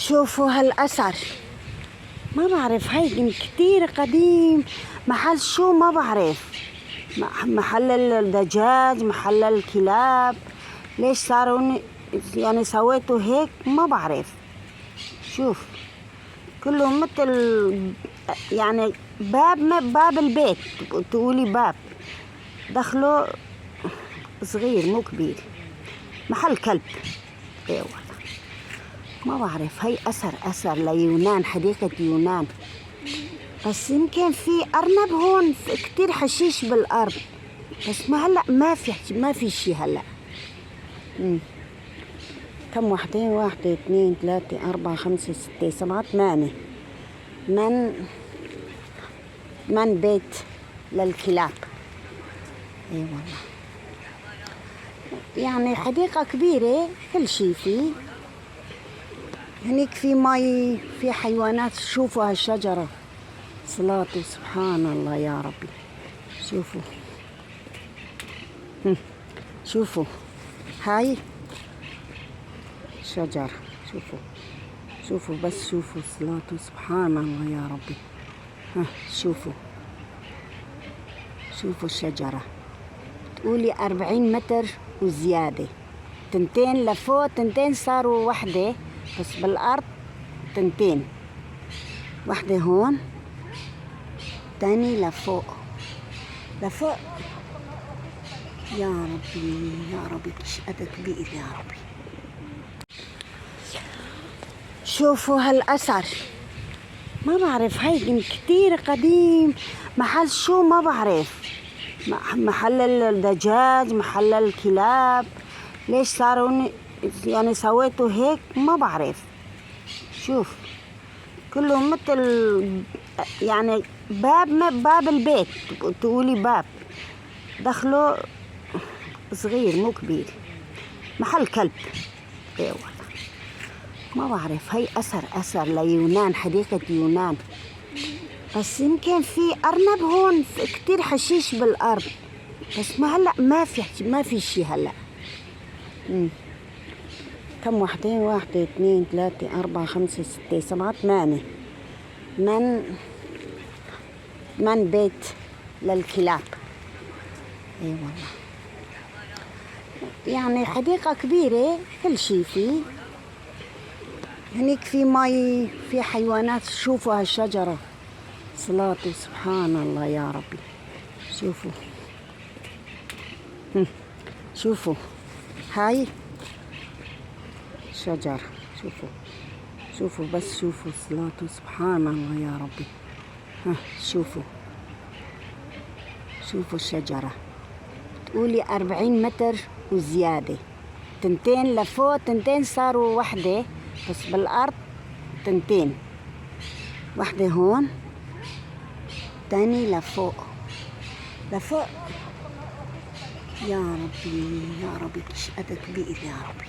شوفوا هالأثر، ما بعرف هاي كتير قديم. محل شو ما بعرف، محل الدجاج، محل الكلاب. ليش صاروا يعني سويتوا هيك ما بعرف. شوف كله مثل يعني باب البيت، تقولي باب دخله صغير مو كبير. محل كلب. ايه والله ما بعرف. هاي أثر ليونان، حديقة يونان. بس يمكن في أرنب هون، كتير حشيش بالأرض. بس ما هلأ ما في شي هلأ. كم واحدة؟ 1 2 3 4 5 6 7 8. من بيت للكلاب. اي والله يعني حديقة كبيرة، كل شي فيه. هنيك في مي، في حيوانات. شوفوا هالشجرة، صلاة سبحان الله يا ربي. شوفوا شوفوا هاي شجر. شوفوا بس شوفوا، صلاة سبحان الله يا ربي. شوفوا الشجرة، تقولي 40 متر وزيادة. 2 لفوق، 2 صاروا وحدة، بس بالأرض 2. وحدة هون، تاني لفوق يا ربي قد كبير يا ربي. شوفوا هالأثر، ما بعرف هاي كتير قديم. محل شو ما بعرف، محل الدجاج، محل الكلاب. ليش صاروا يعني سويتوا هيك ما بعرف. شوف كله مثل يعني باب البيت، تقولي باب دخله صغير مو كبير. محل كلب. ايه والله ما بعرف. هاي أثر ليونان، حديقة يونان. بس يمكن في أرنب هون، كتير حشيش بالأرض. بس ما هلأ ما في شي هلأ. كم واحدة؟ 1 2 3 4 5 6 7 8. من بيت للكلاب. اي والله يعني حديقة كبيرة، كل شي فيه. هنيك في مي، في حيوانات. شوفوا هالشجرة، صلاة سبحان الله يا ربي. شوفوا هاي شجر. شوفوا بس شوفوا، صلاة سبحان الله يا ربي. شوفوا الشجرة، تقولي 40 متر وزيادة. 2 لفوق، 2 صاروا وحدة، بس بالأرض 2. وحدة هون، تاني لفوق يا ربي قد كبير يا ربي.